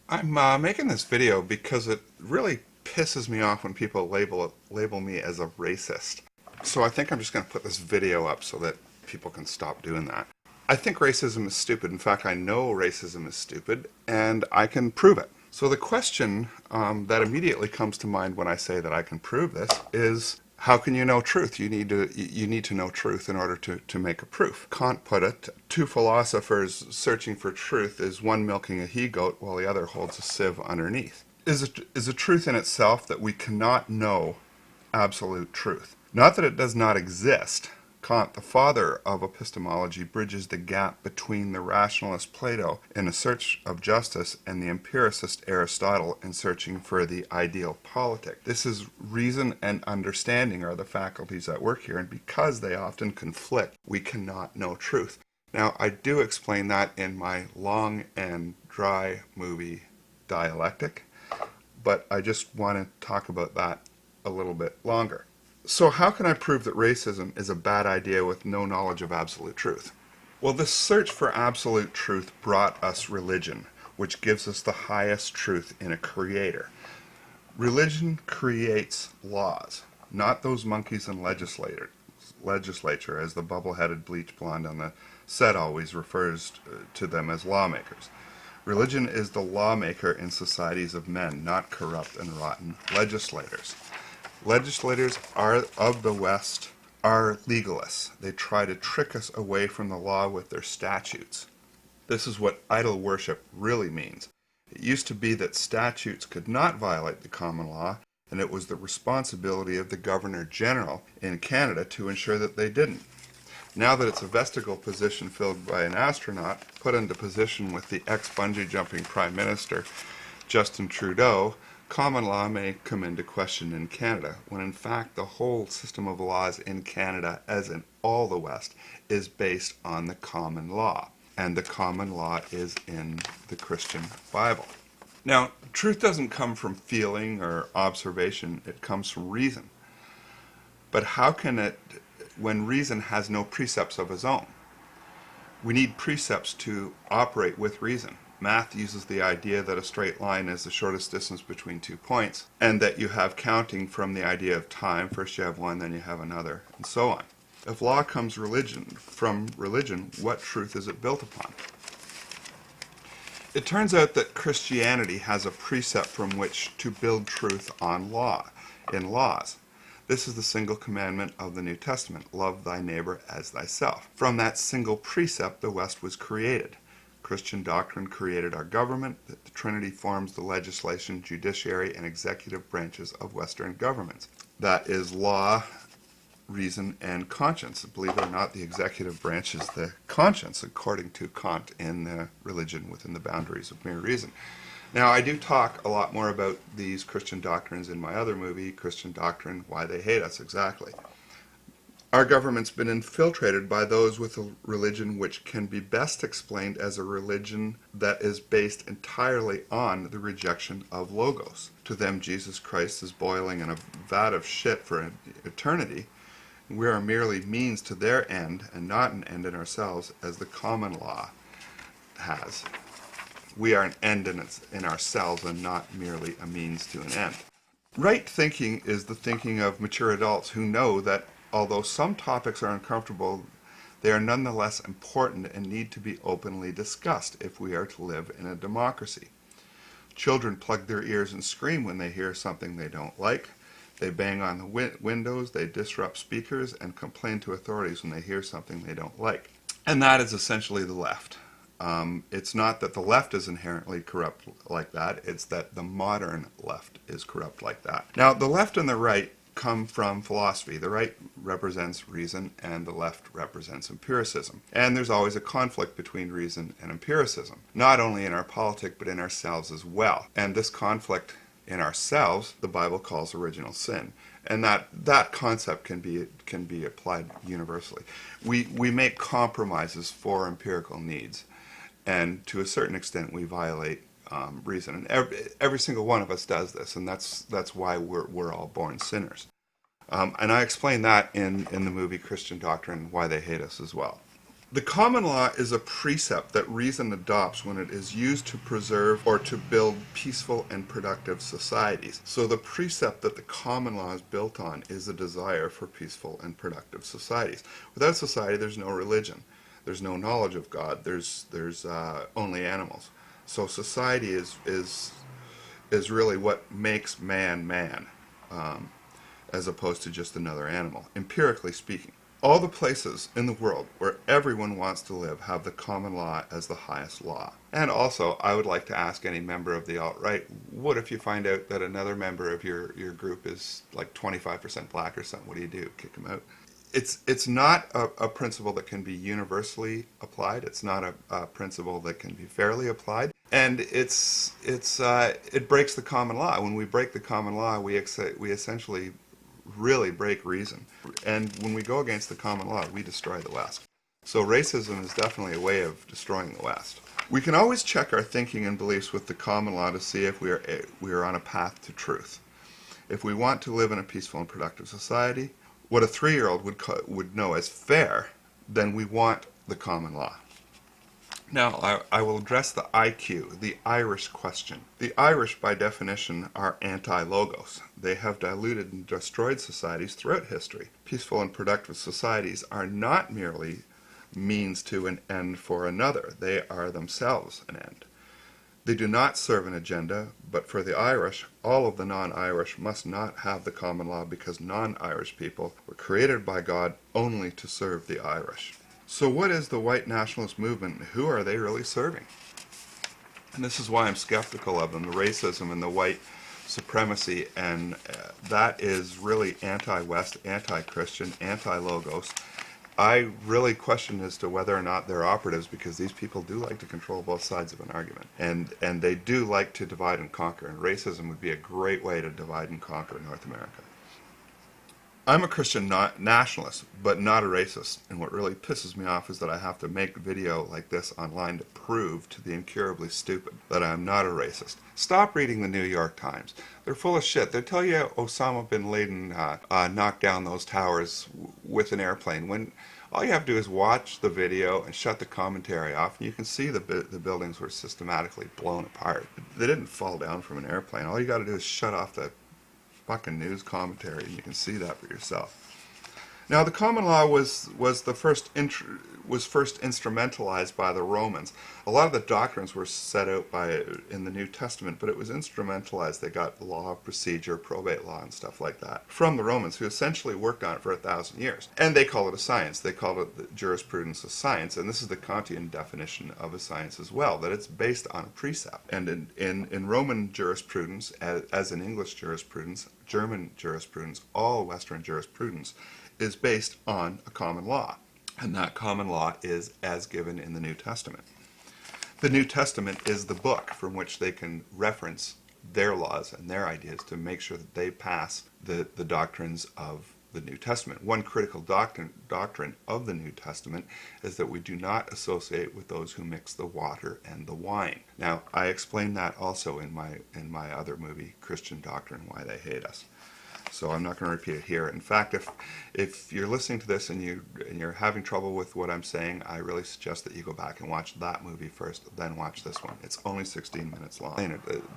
I'm making this video because it really pisses me off when people label me as a racist. So I think I'm just going to put this video up so that people can stop doing that. I think racism is stupid. In fact, I know racism is stupid, and I can prove it. So the question that immediately comes to mind when I say that I can prove this is, how can you know truth? You need to know truth in order to make a proof. Kant put it, two philosophers searching for truth is one milking a he-goat while the other holds a sieve underneath. Is a truth in itself that we cannot know absolute truth. Not that it does not exist. Kant, the father of epistemology, bridges the gap between the rationalist Plato in a search of justice and the empiricist Aristotle in searching for the ideal politic. This is reason and understanding are the faculties at work here, and because they often conflict, we cannot know truth. Now, I do explain that in my long and dry movie Dialectic, but I just want to talk about that a little bit longer. So how can I prove that racism is a bad idea with no knowledge of absolute truth? Well, this search for absolute truth brought us religion, which gives us the highest truth in a creator. Religion creates laws, not those monkeys in legislature, as the bubble-headed bleach blonde on the set always refers to them as lawmakers. Religion is the lawmaker in societies of men, not corrupt and rotten legislators. Legislators of the West are legalists. They try to trick us away from the law with their statutes. This is what idol worship really means. It used to be that statutes could not violate the common law, and it was the responsibility of the Governor General in Canada to ensure that they didn't. Now that it's a vestigial position filled by an astronaut, put into position with the ex-bungee jumping Prime Minister Justin Trudeau, common law may come into question in Canada, when in fact the whole system of laws in Canada, as in all the West, is based on the common law. And the common law is in the Christian Bible. Now, truth doesn't come from feeling or observation, it comes from reason. But how can it, when reason has no precepts of its own? We need precepts to operate with reason. Math uses the idea that a straight line is the shortest distance between 2 points, and that you have counting from the idea of time. First you have one, then you have another, and so on. If law comes from religion, what truth is it built upon? It turns out that Christianity has a precept from which to build truth on in laws. This is the single commandment of the New Testament, love thy neighbor as thyself. From that single precept, the West was created. Christian doctrine created our government. The Trinity forms the legislation, judiciary, and executive branches of Western governments. That is law, reason, and conscience. Believe it or not, the executive branch is the conscience, according to Kant in the religion within the boundaries of mere reason. Now, I do talk a lot more about these Christian doctrines in my other movie, Christian Doctrine, Why They Hate Us, exactly. Our government's been infiltrated by those with a religion which can be best explained as a religion that is based entirely on the rejection of logos. To them, Jesus Christ is boiling in a vat of shit for eternity. We are merely means to their end and not an end in ourselves, as the common law has. We are an end in ourselves and not merely a means to an end. Right thinking is the thinking of mature adults who know that although some topics are uncomfortable, they are nonetheless important and need to be openly discussed if we are to live in a democracy. Children plug their ears and scream when they hear something they don't like. They bang on the windows, they disrupt speakers, and complain to authorities when they hear something they don't like. And that is essentially the left. It's not that the left is inherently corrupt like that, it's that the modern left is corrupt like that. Now, the left and the right come from philosophy. The right represents reason and the left represents empiricism. And there's always a conflict between reason and empiricism, not only in our politics but in ourselves as well. And this conflict in ourselves, the Bible calls original sin. And that concept can be applied universally. We make compromises for empirical needs, and to a certain extent we violate reason. And every single one of us does this, and that's why we're all born sinners. And I explain that in the movie Christian Doctrine, Why They Hate Us as well. The common law is a precept that reason adopts when it is used to preserve or to build peaceful and productive societies. So the precept that the common law is built on is a desire for peaceful and productive societies. Without society, there's no religion. There's no knowledge of God. There's only animals. So society is really what makes man man, as opposed to just another animal, empirically speaking. All the places in the world where everyone wants to live have the common law as the highest law. And also, I would like to ask any member of the alt-right, what if you find out that another member of your group is like 25% black or something? What do you do? Kick them out? It's not a principle that can be universally applied. It's not a principle that can be fairly applied. And it breaks the common law. When we break the common law, we essentially really break reason. And when we go against the common law, we destroy the West. So racism is definitely a way of destroying the West. We can always check our thinking and beliefs with the common law to see if we are on a path to truth. If we want to live in a peaceful and productive society, what a 3-year-old would know as fair, then we want the common law. Now, I will address the IQ, the Irish question. The Irish, by definition, are anti-logos. They have diluted and destroyed societies throughout history. Peaceful and productive societies are not merely means to an end for another. They are themselves an end. They do not serve an agenda, but for the Irish, all of the non-Irish must not have the common law because non-Irish people were created by God only to serve the Irish. So what is the white nationalist movement? Who are they really serving? And this is why I'm skeptical of them, the racism and the white supremacy, and that is really anti-West, anti-Christian, anti-logos. I really question as to whether or not they're operatives, because these people do like to control both sides of an argument. And they do like to divide and conquer, and racism would be a great way to divide and conquer North America. I'm a Christian nationalist, but not a racist, and what really pisses me off is that I have to make a video like this online to prove to the incurably stupid that I'm not a racist. Stop reading the New York Times. They're full of shit. They tell you Osama bin Laden knocked down those towers with an airplane, when all you have to do is watch the video and shut the commentary off, and you can see the buildings were systematically blown apart. They didn't fall down from an airplane. All you got to do is shut off the fucking news commentary, and you can see that for yourself. Now, the common law was first instrumentalized by the Romans. A lot of the doctrines were set out in the New Testament, but it was instrumentalized. They got law of procedure, probate law, and stuff like that from the Romans, who essentially worked on it for 1,000 years. And they call it a science. They call it the jurisprudence of science, and this is the Kantian definition of a science as well, that it's based on a precept. And in Roman jurisprudence, as in English jurisprudence, German jurisprudence, all Western jurisprudence is based on a common law. And that common law is as given in the New Testament. The New Testament is the book from which they can reference their laws and their ideas to make sure that they pass the doctrines of the New Testament. One critical doctrine of the New Testament is that we do not associate with those who mix the water and the wine. Now, I explain that also in my other movie, Christian Doctrine, Why They Hate Us. So I'm not going to repeat it here. In fact, if you're listening to this and you're having trouble with what I'm saying, I really suggest that you go back and watch that movie first, then watch this one. It's only 16 minutes long.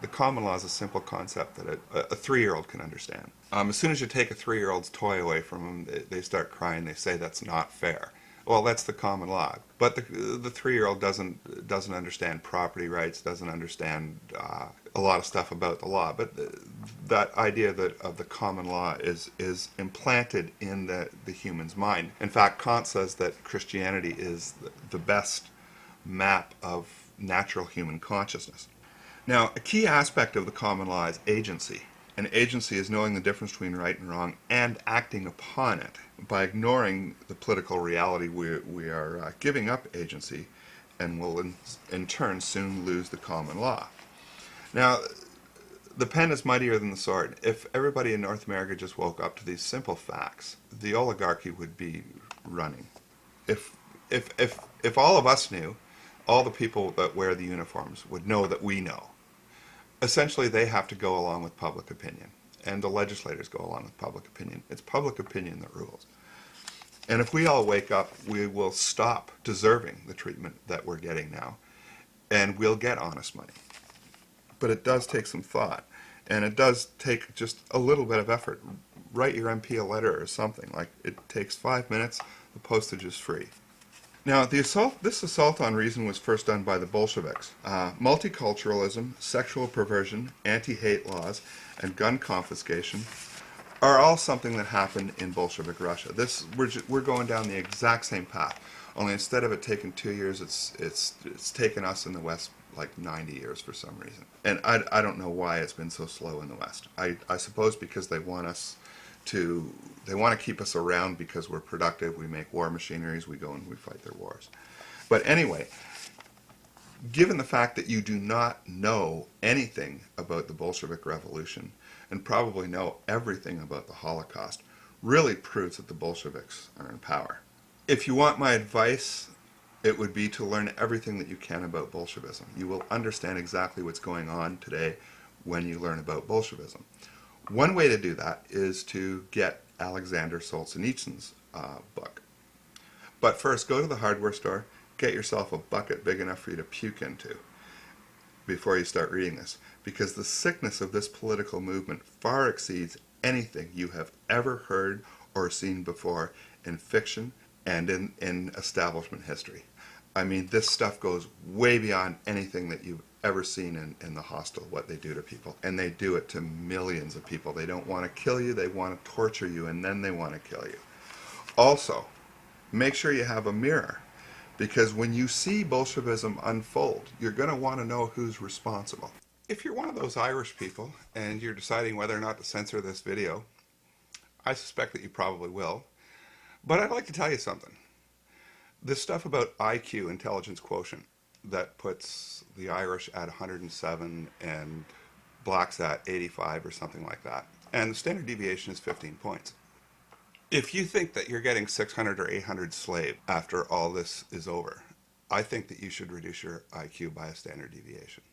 The common law is a simple concept that a 3-year-old can understand. As soon as you take a 3-year-old's toy away from them, they start crying. They say that's not fair. Well, that's the common law. But the 3-year-old doesn't understand property rights, doesn't understand a lot of stuff about the law. But that idea of the common law is implanted in the human's mind. In fact, Kant says that Christianity is the best map of natural human consciousness. Now, a key aspect of the common law is agency. And agency is knowing the difference between right and wrong and acting upon it. By ignoring the political reality, we are giving up agency and will in turn soon lose the common law. Now, the pen is mightier than the sword. If everybody in North America just woke up to these simple facts, the oligarchy would be running. If all of us knew, all the people that wear the uniforms would know that we know. Essentially, they have to go along with public opinion, and the legislators go along with public opinion. It's public opinion that rules. And if we all wake up, we will stop deserving the treatment that we're getting now, and we'll get honest money. But it does take some thought, and it does take just a little bit of effort. Write your MP a letter or something. Like, it takes 5 minutes, the postage is free. Now, this assault on reason was first done by the Bolsheviks. Multiculturalism, sexual perversion, anti-hate laws, and gun confiscation are all something that happened in Bolshevik Russia. We're going down the exact same path. Only instead of it taking 2 years, it's taken us in the West like 90 years for some reason. And I don't know why it's been so slow in the West. I suppose because they want to keep us around because we're productive, we make war machineries, we go and we fight their wars. But anyway, given the fact that you do not know anything about the Bolshevik Revolution and probably know everything about the Holocaust, really proves that the Bolsheviks are in power. If you want my advice, it would be to learn everything that you can about Bolshevism. You will understand exactly what's going on today when you learn about Bolshevism. One way to do that is to get Alexander Solzhenitsyn's book. But first, go to the hardware store, get yourself a bucket big enough for you to puke into before you start reading this, because the sickness of this political movement far exceeds anything you have ever heard or seen before in fiction and in establishment history. I mean, this stuff goes way beyond anything that you've ever seen in the hostel, what they do to people. And they do it to millions of people. They don't want to kill you, they want to torture you, and then they want to kill you. Also, make sure you have a mirror, because when you see Bolshevism unfold, you're going to want to know who's responsible. If you're one of those Irish people and you're deciding whether or not to censor this video, I suspect that you probably will. But I'd like to tell you something. This stuff about IQ, intelligence quotient, that puts the Irish at 107 and blacks at 85 or something like that. And the standard deviation is 15 points. If you think that you're getting 600 or 800 slave after all this is over, I think that you should reduce your IQ by a standard deviation.